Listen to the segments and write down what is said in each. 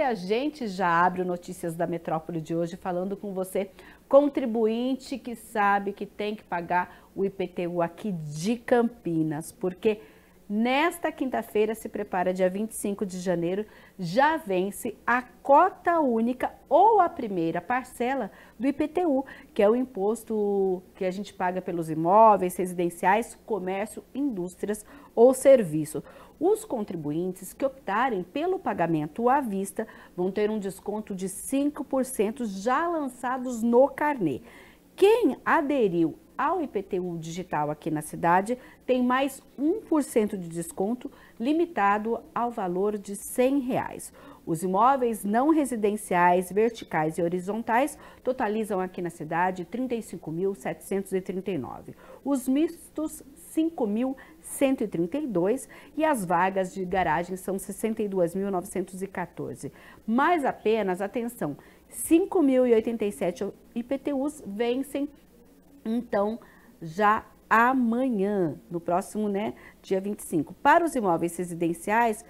a gente já abre o Notícias da Metrópole de hoje falando com você, contribuinte que sabe que tem que pagar o IPTU aqui de Campinas, porque nesta quinta-feira, se prepara, dia 25 de janeiro, já vence a cota única ou a primeira parcela do IPTU, que é o imposto que a gente paga pelos imóveis residenciais, comércio, indústrias ou serviço. Os contribuintes que optarem pelo pagamento à vista vão ter um desconto de 5% já lançados no carnê. Quem aderiu ao IPTU digital aqui na cidade tem mais 1% de desconto limitado ao valor de R$ 100. Os imóveis não residenciais, verticais e horizontais totalizam aqui na cidade 35.739. Os mistos, 5.132 e as vagas de garagem são 62.914. Mais apenas, atenção, 5.087 IPTUs vencem então já amanhã, no próximo, dia 25. Para os imóveis residenciais,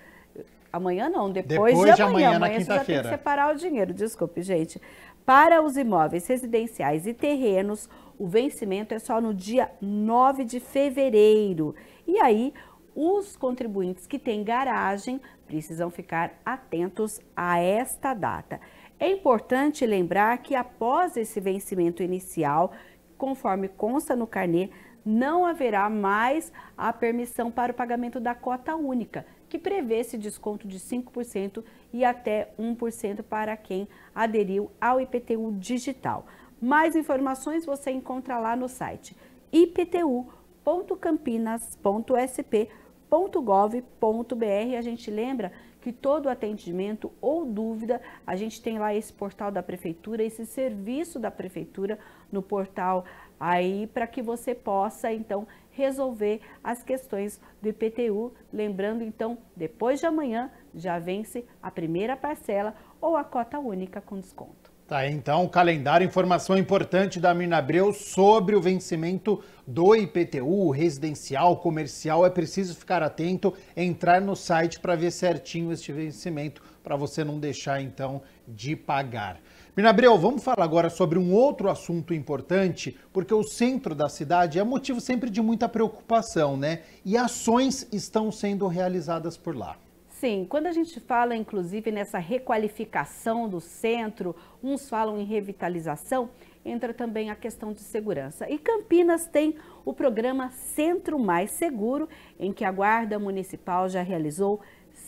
amanhã não, depois de amanhã. Amanhã você já tem que separar o dinheiro, desculpe, gente. Para os imóveis residenciais e terrenos, o vencimento é só no dia 9 de fevereiro. E aí, os contribuintes que têm garagem precisam ficar atentos a esta data. É importante lembrar que após esse vencimento inicial, conforme consta no carnê, não haverá mais a permissão para o pagamento da cota única, que prevê esse desconto de 5% e até 1% para quem aderiu ao IPTU digital. Mais informações você encontra lá no site iptu.campinas.sp.gov.br. A gente lembra que todo atendimento ou dúvida, a gente tem lá esse portal da prefeitura, esse serviço da prefeitura no portal aí, para que você possa então resolver as questões do IPTU. Lembrando então, depois de amanhã já vence a primeira parcela ou a cota única com desconto. Tá, então, calendário, informação importante da Mirna Abreu sobre o vencimento do IPTU, residencial, comercial. É preciso ficar atento, entrar no site para ver certinho este vencimento, para você não deixar, então, de pagar. Mirna Abreu, vamos falar agora sobre um outro assunto importante, porque o centro da cidade é motivo sempre de muita preocupação, né? E ações estão sendo realizadas por lá. Sim, quando a gente fala, inclusive, nessa requalificação do centro, uns falam em revitalização, entra também a questão de segurança. E Campinas tem o programa Centro Mais Seguro, em que a Guarda Municipal já realizou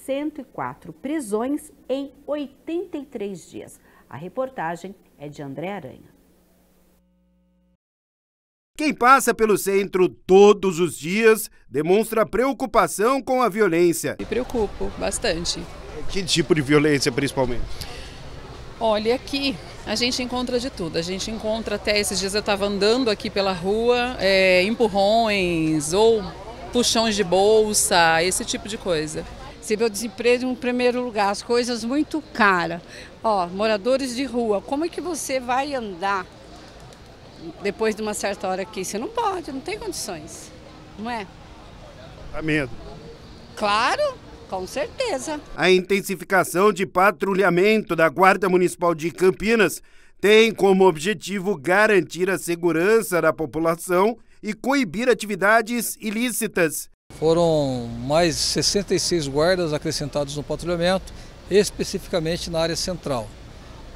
104 prisões em 83 dias. A reportagem é de André Aranha. Quem passa pelo centro todos os dias demonstra preocupação com a violência. Me preocupo bastante. Que tipo de violência, principalmente? Olha, aqui a gente encontra de tudo. A gente encontra, até esses dias eu estava andando aqui pela rua, empurrões ou puxões de bolsa, esse tipo de coisa. Você vê o desemprego em primeiro lugar, as coisas muito caras. Moradores de rua, como é que você vai andar depois de uma certa hora aqui? Você não pode, não tem condições, não é? Dá medo. Claro, com certeza. A intensificação de patrulhamento da Guarda Municipal de Campinas tem como objetivo garantir a segurança da população e coibir atividades ilícitas. Foram mais 66 guardas acrescentados no patrulhamento, especificamente na área central,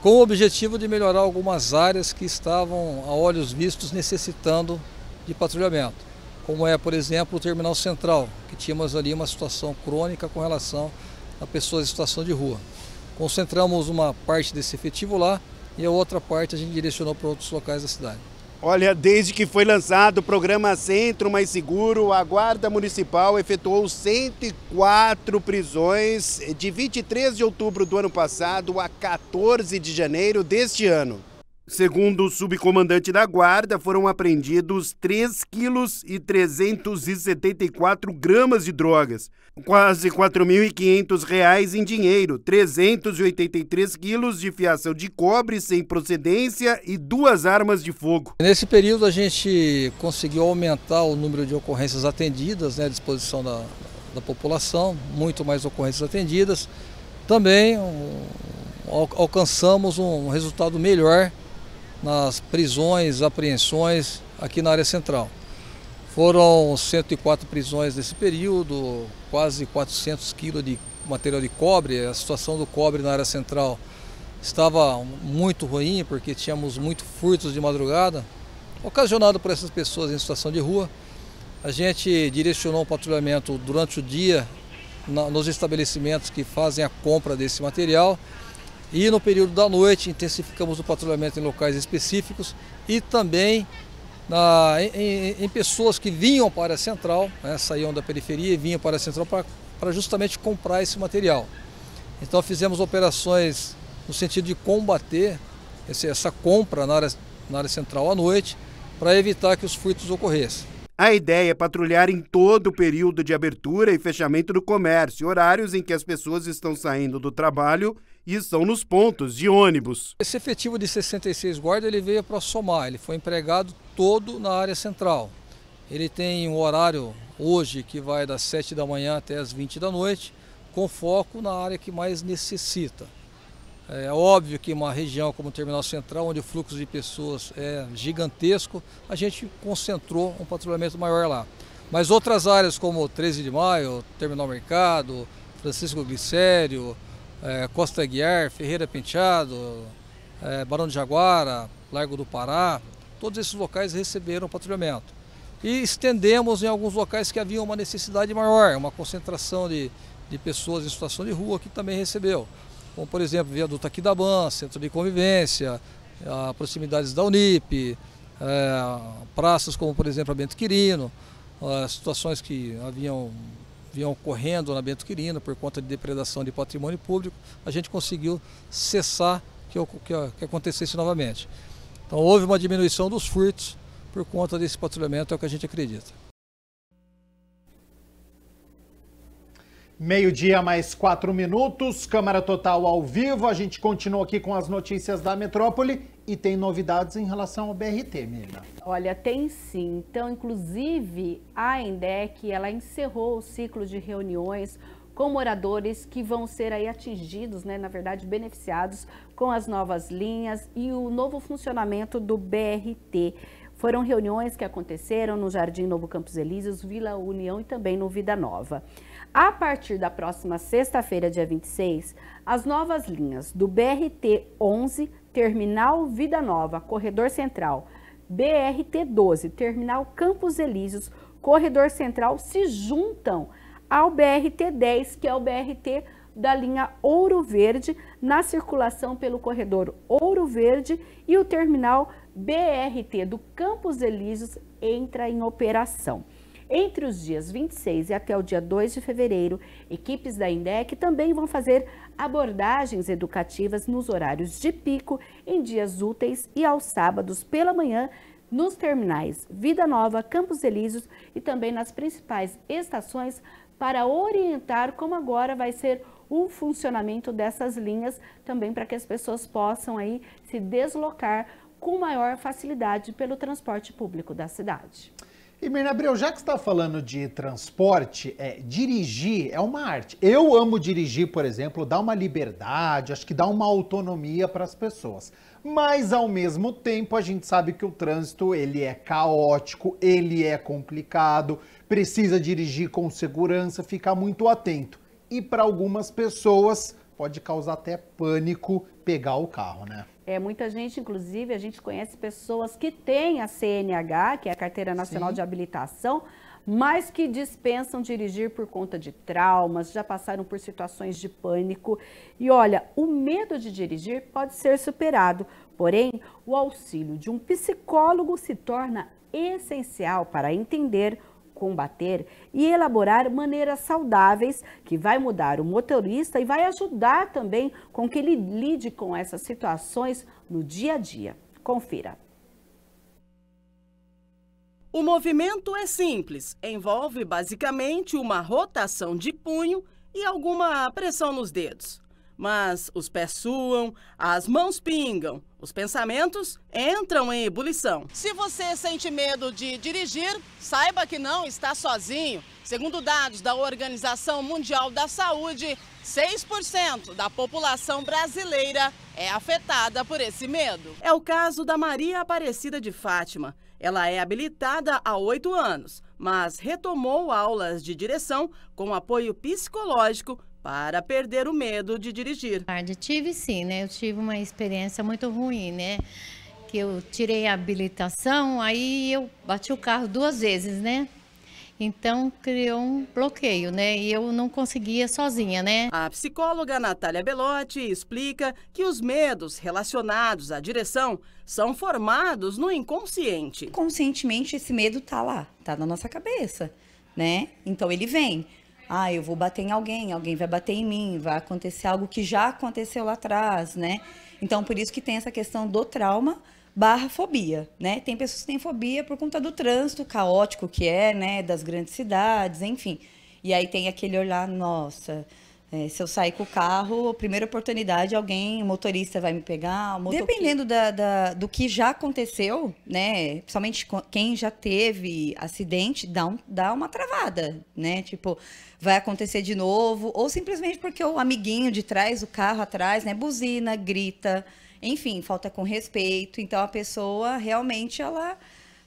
com o objetivo de melhorar algumas áreas que estavam, a olhos vistos, necessitando de patrulhamento, como é, por exemplo, o Terminal Central, que tínhamos ali uma situação crônica com relação a pessoas em situação de rua. Concentramos uma parte desse efetivo lá e a outra parte a gente direcionou para outros locais da cidade. Olha, desde que foi lançado o programa Centro Mais Seguro, a Guarda Municipal efetuou 104 prisões de 23 de outubro do ano passado a 14 de janeiro deste ano. Segundo o subcomandante da Guarda, foram apreendidos 3,374 quilos de drogas, quase R$ 4.500 em dinheiro, 383 quilos de fiação de cobre sem procedência e 2 armas de fogo. Nesse período a gente conseguiu aumentar o número de ocorrências atendidas, à disposição da população, muito mais ocorrências atendidas. Também alcançamos um resultado melhor nas prisões, apreensões aqui na área central. Foram 104 prisões nesse período, quase 400 quilos de material de cobre. A situação do cobre na área central estava muito ruim, porque tínhamos muito furtos de madrugada, ocasionado por essas pessoas em situação de rua. A gente direcionou um patrulhamento durante o dia nos estabelecimentos que fazem a compra desse material, e no período da noite intensificamos o patrulhamento em locais específicos e também em pessoas que vinham para a área central, né, saíam da periferia e vinham para a área central para justamente comprar esse material. Então fizemos operações no sentido de combater essa compra na área central à noite, para evitar que os furtos ocorressem. A ideia é patrulhar em todo o período de abertura e fechamento do comércio, horários em que as pessoas estão saindo do trabalho e estão nos pontos de ônibus. Esse efetivo de 66 guardas ele veio para somar, ele foi empregado todo na área central. Ele tem um horário hoje que vai das 7 da manhã até as 20 da noite, com foco na área que mais necessita. É óbvio que uma região como o Terminal Central, onde o fluxo de pessoas é gigantesco, a gente concentrou um patrulhamento maior lá. Mas outras áreas como 13 de Maio, Terminal Mercado, Francisco Glicério, Costa Aguiar, Ferreira Penteado, Barão de Jaguara, Largo do Pará, todos esses locais receberam patrulhamento. E estendemos em alguns locais que havia uma necessidade maior, uma concentração de pessoas em situação de rua que também recebeu. Como, por exemplo, Viaduto Aquidabã, Centro de Convivência, proximidades da Unip, praças como, por exemplo, a Bento Quirino, situações que vinham ocorrendo na Bento Quirino por conta de depredação de patrimônio público, a gente conseguiu cessar que acontecesse novamente. Então houve uma diminuição dos furtos por conta desse patrulhamento, é o que a gente acredita. Meio-dia mais 4 minutos, Câmara Total ao vivo. A gente continua aqui com as notícias da metrópole e tem novidades em relação ao BRT, Mina. Olha, tem sim. Então, inclusive, a INDEC, ela encerrou o ciclo de reuniões com moradores que vão ser aí atingidos, né, na verdade, beneficiados com as novas linhas e o novo funcionamento do BRT. Foram reuniões que aconteceram no Jardim Novo Campos Elíseos, Vila União e também no Vida Nova. A partir da próxima sexta-feira, dia 26, as novas linhas do BRT 11, Terminal Vida Nova, Corredor Central, BRT 12, Terminal Campos Elíseos, Corredor Central, se juntam ao BRT 10, que é o BRT da linha Ouro Verde, na circulação pelo corredor Ouro Verde, e o terminal BRT do Campos Elíseos entra em operação. Entre os dias 26 e até o dia 2 de fevereiro, equipes da INDEC também vão fazer abordagens educativas nos horários de pico, em dias úteis e aos sábados pela manhã, nos terminais Vida Nova, Campos Elíseos e também nas principais estações, para orientar como agora vai ser o funcionamento dessas linhas, também para que as pessoas possam aí se deslocar com maior facilidade pelo transporte público da cidade. E Mirna Abreu, já que você está falando de transporte, dirigir é uma arte. Eu amo dirigir, por exemplo, dá uma liberdade, acho que dá uma autonomia para as pessoas. Mas, ao mesmo tempo, a gente sabe que o trânsito ele é caótico, ele é complicado, precisa dirigir com segurança, ficar muito atento. E para algumas pessoas pode causar até pânico pegar o carro, né? Muita gente, inclusive, a gente conhece pessoas que têm a CNH, que é a Carteira Nacional Sim. de Habilitação, mas que dispensam dirigir por conta de traumas, já passaram por situações de pânico. E olha, o medo de dirigir pode ser superado, porém, o auxílio de um psicólogo se torna essencial para entender, combater e elaborar maneiras saudáveis que vai mudar o motorista e vai ajudar também com que ele lide com essas situações no dia a dia. Confira. O movimento é simples, envolve basicamente uma rotação de punho e alguma pressão nos dedos. Mas os pés suam, as mãos pingam, os pensamentos entram em ebulição. Se você sente medo de dirigir, saiba que não está sozinho. Segundo dados da Organização Mundial da Saúde, 6% da população brasileira é afetada por esse medo. É o caso da Maria Aparecida de Fátima. Ela é habilitada há 8 anos, mas retomou aulas de direção com apoio psicológico para perder o medo de dirigir. Tive sim, né? Eu tive uma experiência muito ruim, né? Que eu tirei a habilitação, aí eu bati o carro 2 vezes, né? Então criou um bloqueio, né? E eu não conseguia sozinha, né? A psicóloga Natália Belotti explica que os medos relacionados à direção são formados no inconsciente. Conscientemente esse medo tá lá, tá na nossa cabeça, né? Então ele vem. Eu vou bater em alguém, alguém vai bater em mim, vai acontecer algo que já aconteceu lá atrás, né? Então por isso que tem essa questão do trauma / fobia, né? Tem pessoas que têm fobia por conta do trânsito caótico que é, né, das grandes cidades, enfim. E aí tem aquele olhar, nossa, se eu sair com o carro, a primeira oportunidade, o motorista vai me pegar. Dependendo do que já aconteceu, né, principalmente quem já teve acidente, dá uma travada, né? Tipo, vai acontecer de novo, ou simplesmente porque o amiguinho de trás, o carro atrás, né, buzina, grita. Enfim, falta com respeito. Então, a pessoa realmente, ela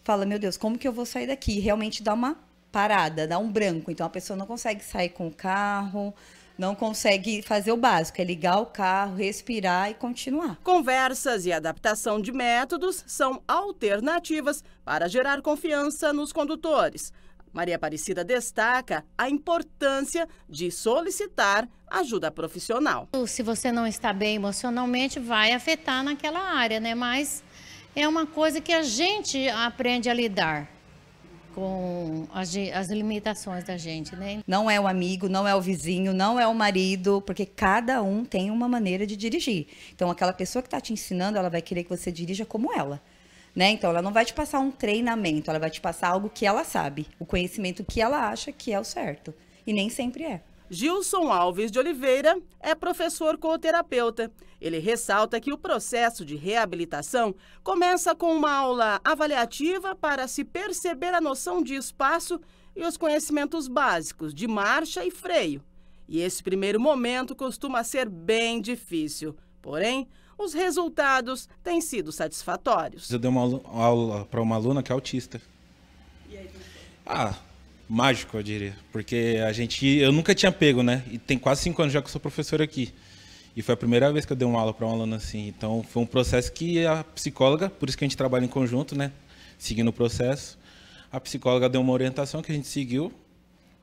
fala, meu Deus, como que eu vou sair daqui? Realmente dá uma parada, dá um branco. Então, a pessoa não consegue sair com o carro, não consegue fazer o básico, é ligar o carro, respirar e continuar. Conversas e adaptação de métodos são alternativas para gerar confiança nos condutores. Maria Aparecida destaca a importância de solicitar ajuda profissional. Se você não está bem emocionalmente, vai afetar naquela área, né? Mas é uma coisa que a gente aprende a lidar com as limitações da gente, né? Não é o amigo, não é o vizinho, não é o marido, porque cada um tem uma maneira de dirigir. Então, aquela pessoa que está te ensinando, ela vai querer que você dirija como ela. Né? Então, ela não vai te passar um treinamento, ela vai te passar algo que ela sabe, o conhecimento que ela acha que é o certo. E nem sempre é. Gilson Alves de Oliveira é professor coterapeuta. Ele ressalta que o processo de reabilitação começa com uma aula avaliativa para se perceber a noção de espaço e os conhecimentos básicos de marcha e freio. E esse primeiro momento costuma ser bem difícil. Porém, os resultados têm sido satisfatórios. Eu dei uma aula para uma aluna que é autista. E aí, mágico, eu diria. Porque eu nunca tinha pego, né? E tem quase 5 anos já que eu sou professor aqui. E foi a primeira vez que eu dei uma aula para uma aluna assim. Então, foi um processo que a psicóloga, por isso que a gente trabalha em conjunto, né? Seguindo o processo. A psicóloga deu uma orientação que a gente seguiu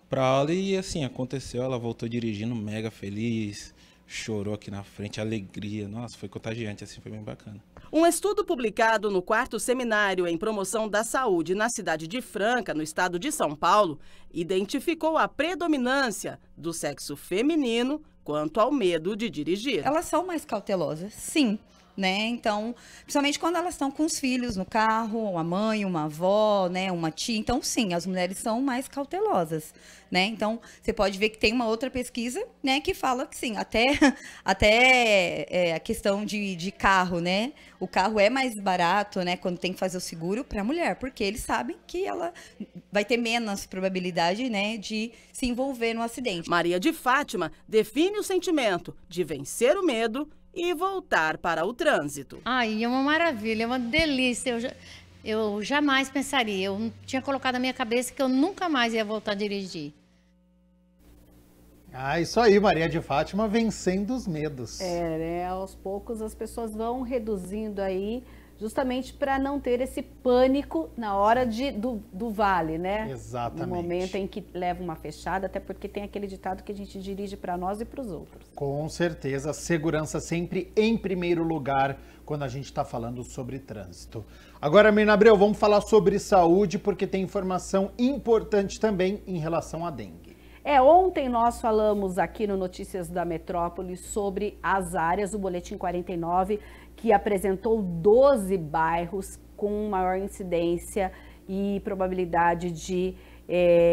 para a aula e, assim, aconteceu. Ela voltou dirigindo mega feliz, chorou aqui na frente, alegria. Nossa, foi contagiante, assim, foi bem bacana. Um estudo publicado no 4º Seminário em Promoção da Saúde na cidade de Franca, no estado de São Paulo, identificou a predominância do sexo feminino quanto ao medo de dirigir. Elas são mais cautelosas, sim. Né? Então, principalmente quando elas estão com os filhos no carro, uma mãe, uma avó, né, uma tia. Então, sim, as mulheres são mais cautelosas, né? Então, você pode ver que tem uma outra pesquisa, né, que fala que sim, até a questão de carro, né? O carro é mais barato, né, quando tem que fazer o seguro para a mulher, porque eles sabem que ela vai ter menos probabilidade, né, de se envolver no acidente. Maria de Fátima define o sentimento de vencer o medo e voltar para o trânsito. É uma maravilha, é uma delícia. Eu jamais pensaria, eu tinha colocado na minha cabeça que eu nunca mais ia voltar a dirigir. Isso aí, Maria de Fátima vencendo os medos. Né? Aos poucos as pessoas vão reduzindo aí, justamente para não ter esse pânico na hora do vale, né? Exatamente. No momento em que leva uma fechada, até porque tem aquele ditado que a gente dirige para nós e para os outros. Com certeza, segurança sempre em primeiro lugar quando a gente está falando sobre trânsito. Agora, Mirna Abreu, vamos falar sobre saúde, porque tem informação importante também em relação à dengue. Ontem nós falamos aqui no Notícias da Metrópole sobre as áreas do Boletim 49, que apresentou 12 bairros com maior incidência e probabilidade de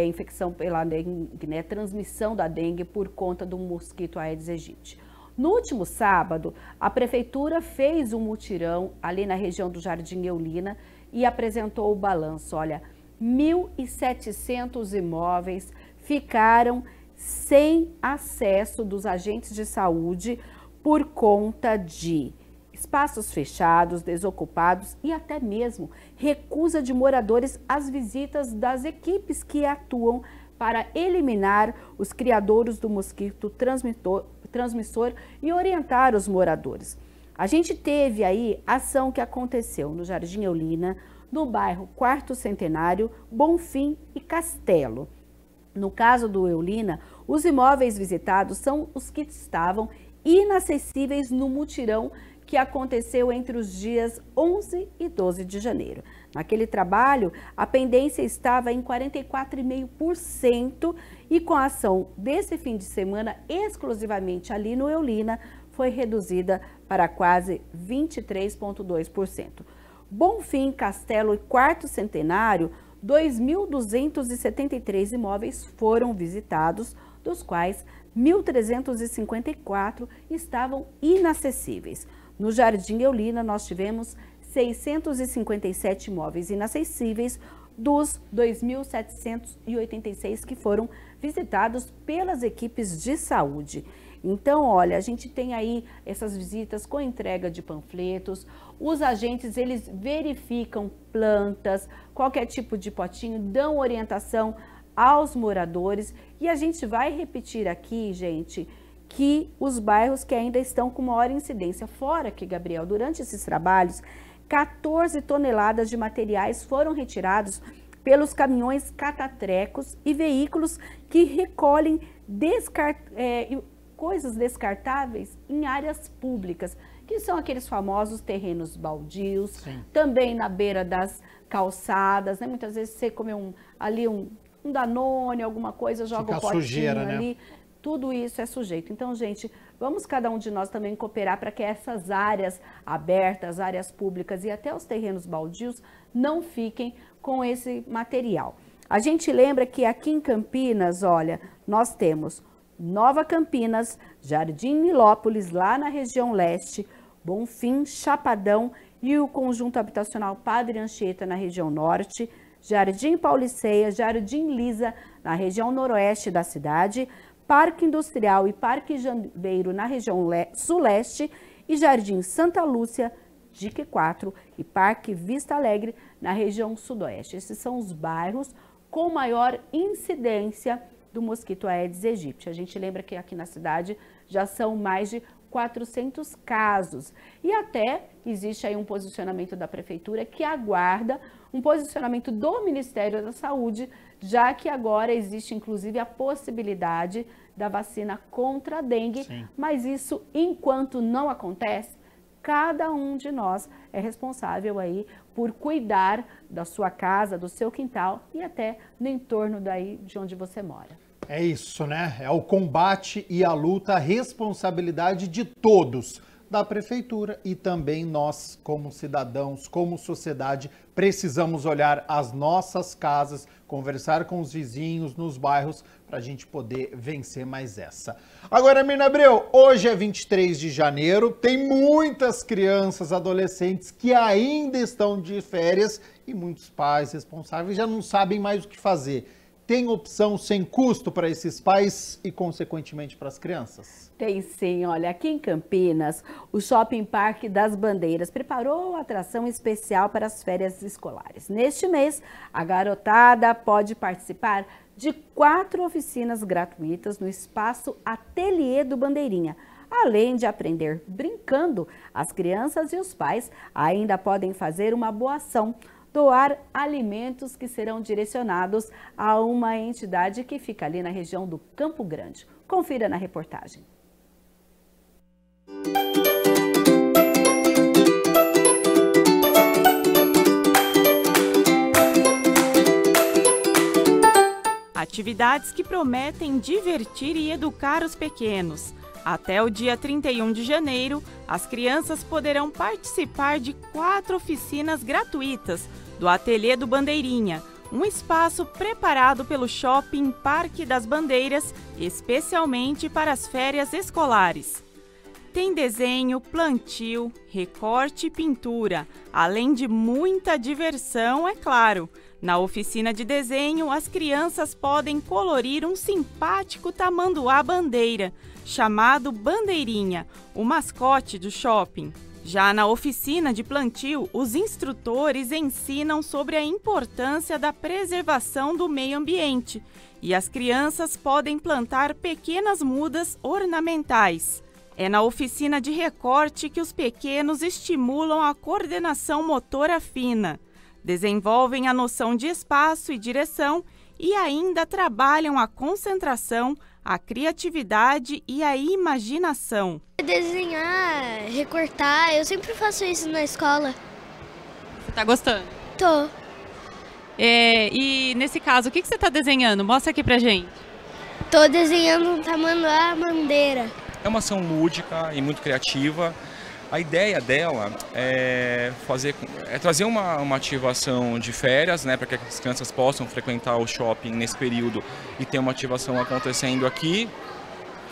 infecção pela dengue, né, transmissão da dengue por conta do mosquito Aedes aegypti. No último sábado, a Prefeitura fez um mutirão ali na região do Jardim Eulina e apresentou o balanço. Olha, 1.700 imóveis ficaram sem acesso dos agentes de saúde por conta de espaços fechados, desocupados e até mesmo recusa de moradores às visitas das equipes que atuam para eliminar os criadouros do mosquito transmissor e orientar os moradores. A gente teve aí ação que aconteceu no Jardim Eulina, no bairro Quarto Centenário, Bonfim e Castelo. No caso do Eulina, os imóveis visitados são os que estavam inacessíveis no mutirão que aconteceu entre os dias 11 e 12 de janeiro. Naquele trabalho, a pendência estava em 44,5% e com a ação desse fim de semana, exclusivamente ali no Eulina, foi reduzida para quase 23,2%. Bonfim, Castelo e Quarto Centenário, 2.273 imóveis foram visitados, dos quais 1.354 estavam inacessíveis. No Jardim Eulina, nós tivemos 657 imóveis inacessíveis dos 2.786 que foram visitados pelas equipes de saúde. Então, olha, a gente tem aí essas visitas com entrega de panfletos, os agentes, eles verificam plantas, qualquer tipo de potinho, dão orientação aos moradores e a gente vai repetir aqui, gente, que os bairros que ainda estão com maior incidência, fora que, Gabriel, durante esses trabalhos, 14 toneladas de materiais foram retirados pelos caminhões catatrecos e veículos que recolhem coisas descartáveis em áreas públicas, que são aqueles famosos terrenos baldios, sim, também na beira das calçadas, né? Muitas vezes você come um Danone, alguma coisa, joga um potinho sujeira, ali, né? Tudo isso é sujeito. Então, gente, vamos cada um de nós também cooperar para que essas áreas abertas, áreas públicas e até os terrenos baldios não fiquem com esse material. A gente lembra que aqui em Campinas, olha, nós temos Nova Campinas, Jardim Nilópolis, lá na região leste, Bonfim, Chapadão e o conjunto habitacional Padre Anchieta na região norte, Jardim Pauliceia, Jardim Lisa na região noroeste da cidade, Parque Industrial e Parque Jambeiro na região suleste e Jardim Santa Lúcia, Dique 4 e Parque Vista Alegre na região sudoeste. Esses são os bairros com maior incidência do mosquito Aedes aegypti. A gente lembra que aqui na cidade já são mais de 400 casos. E até existe aí um posicionamento da Prefeitura que aguarda um posicionamento do Ministério da Saúde, já que agora existe inclusive a possibilidade da vacina contra a dengue. Sim. Mas isso, enquanto não acontece, cada um de nós é responsável aí por cuidar da sua casa, do seu quintal e até no entorno daí de onde você mora. É isso, né? É o combate e a luta, a responsabilidade de todos, da Prefeitura e também nós, como cidadãos, como sociedade, precisamos olhar as nossas casas, conversar com os vizinhos nos bairros para a gente poder vencer mais essa. Agora, Mirna Abreu, hoje é 23 de janeiro, tem muitas crianças, adolescentes que ainda estão de férias e muitos pais responsáveis já não sabem mais o que fazer. Tem opção sem custo para esses pais e, consequentemente, para as crianças? Tem sim. Olha, aqui em Campinas, o Shopping Parque das Bandeiras preparou uma atração especial para as férias escolares. Neste mês, a garotada pode participar de 4 oficinas gratuitas no espaço Ateliê do Bandeirinha. Além de aprender brincando, as crianças e os pais ainda podem fazer uma boa ação, doar alimentos que serão direcionados a uma entidade que fica ali na região do Campo Grande. Confira na reportagem. Atividades que prometem divertir e educar os pequenos. Até o dia 31 de janeiro, as crianças poderão participar de 4 oficinas gratuitas do Ateliê do Bandeirinha, um espaço preparado pelo Shopping Parque das Bandeiras, especialmente para as férias escolares. tem desenho, plantio, recorte e pintura, além de muita diversão, é claro. Na oficina de desenho, as crianças podem colorir um simpático tamanduá-bandeira, chamado Bandeirinha, o mascote do shopping. Já na oficina de plantio, os instrutores ensinam sobre a importância da preservação do meio ambiente e as crianças podem plantar pequenas mudas ornamentais. É na oficina de recorte que os pequenos estimulam a coordenação motora fina, desenvolvem a noção de espaço e direção e ainda trabalham a concentração, a criatividade e a imaginação. Desenhar, recortar, eu sempre faço isso na escola. Você tá gostando? Tô. E nesse caso, o que você está desenhando? Mostra aqui pra gente. Tô desenhando um tamanduá-bandeira. É uma ação lúdica e muito criativa. A ideia dela é trazer uma ativação de férias, né, para que as crianças possam frequentar o shopping nesse período e ter uma ativação acontecendo aqui.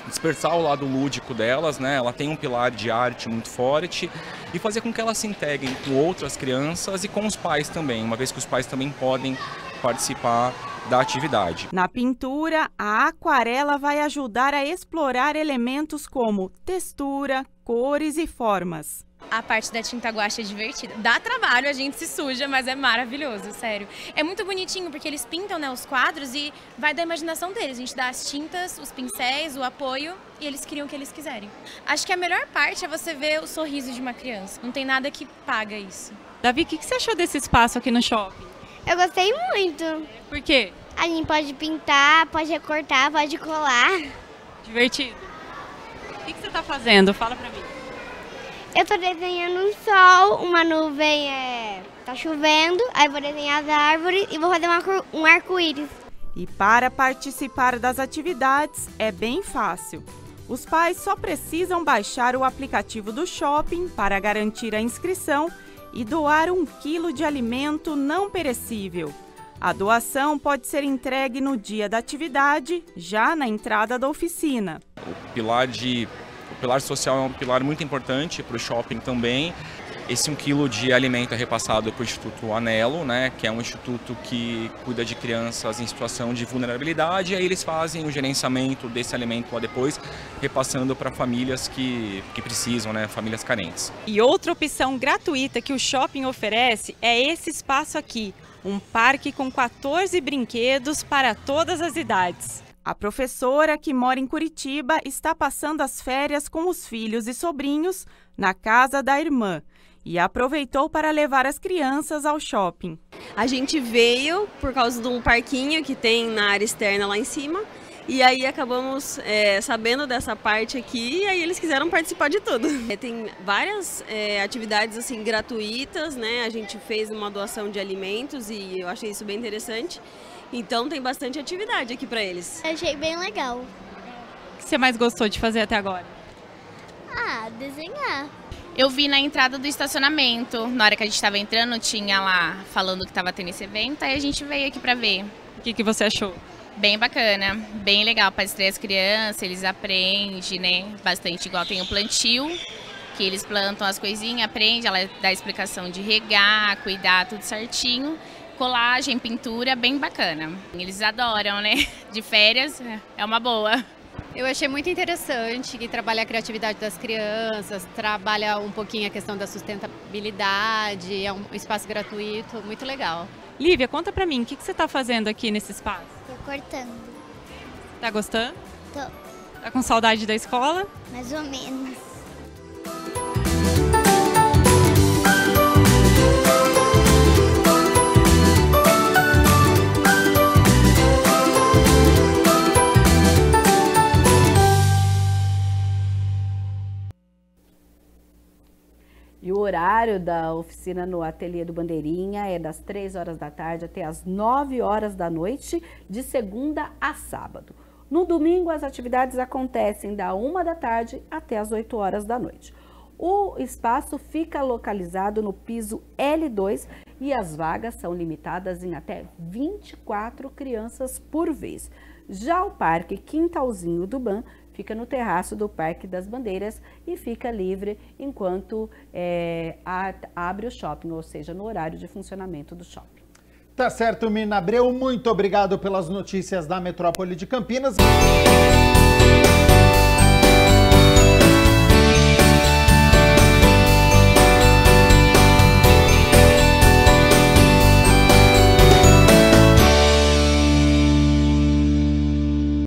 Despertar o lado lúdico delas, né? Ela tem um pilar de arte muito forte e fazer com que elas se integrem com outras crianças e com os pais também, uma vez que os pais também podem participar da atividade. Na pintura, a aquarela vai ajudar a explorar elementos como textura, cores e formas. A parte da tinta guache é divertida. Dá trabalho, a gente se suja, mas é maravilhoso, sério. É muito bonitinho porque eles pintam, né, os quadros e vai da imaginação deles. A gente dá as tintas, os pincéis, o apoio e eles criam o que eles quiserem. Acho que a melhor parte é você ver o sorriso de uma criança. Não tem nada que paga isso. Davi, o que você achou desse espaço aqui no shopping? Eu gostei muito. Por quê? A gente pode pintar, pode recortar, pode colar. Divertido. O que você está fazendo? Fala pra mim. Eu tô desenhando um sol, uma nuvem, tá chovendo, aí vou desenhar as árvores e vou fazer um arco-íris. E para participar das atividades é bem fácil. Os pais só precisam baixar o aplicativo do shopping para garantir a inscrição e doar 1 quilo de alimento não perecível. A doação pode ser entregue no dia da atividade, já na entrada da oficina. O pilar social é um pilar muito importante para o shopping também. Esse 1 quilo de alimento é repassado para o Instituto Anelo, né, que é um instituto que cuida de crianças em situação de vulnerabilidade, e aí eles fazem o gerenciamento desse alimento lá depois, repassando para famílias que precisam, né, famílias carentes. E outra opção gratuita que o shopping oferece é esse espaço aqui, um parque com 14 brinquedos para todas as idades. A professora, que mora em Curitiba, está passando as férias com os filhos e sobrinhos na casa da irmã e aproveitou para levar as crianças ao shopping. A gente veio por causa de um parquinho que tem na área externa lá em cima e aí acabamos sabendo dessa parte aqui e aí eles quiseram participar de tudo. Tem várias atividades assim gratuitas, né? A gente fez uma doação de alimentos e eu achei isso bem interessante. Então tem bastante atividade aqui para eles. Eu achei bem legal. O que você mais gostou de fazer até agora? Desenhar. Eu vi na entrada do estacionamento, na hora que a gente estava entrando, tinha lá falando que estava tendo esse evento, aí a gente veio aqui para ver. O que você achou? Bem bacana, bem legal para distrair as crianças, eles aprendem, né, bastante, igual tem o plantio, que eles plantam as coisinhas, aprendem, ela dá explicação de regar, cuidar, tudo certinho. Colagem, pintura, bem bacana. Eles adoram, né? De férias, é uma boa. Eu achei muito interessante que trabalha a criatividade das crianças, trabalha um pouquinho a questão da sustentabilidade, é um espaço gratuito, muito legal. Lívia, conta pra mim, o que você tá fazendo aqui nesse espaço? Tô cortando. Tá gostando? Tô. Tá com saudade da escola? Mais ou menos. E o horário da oficina no ateliê do Bandeirinha é das 3 horas da tarde até as 9 horas da noite, de segunda a sábado. No domingo, as atividades acontecem da 1 da tarde até as 8 horas da noite. O espaço fica localizado no piso L2 e as vagas são limitadas em até 24 crianças por vez. Já o Parque Quintalzinho do Ban fica no terraço do Parque das Bandeiras e fica livre enquanto abre o shopping, ou seja, no horário de funcionamento do shopping. Tá certo, Mina Abreu, muito obrigado pelas notícias da Metrópole de Campinas.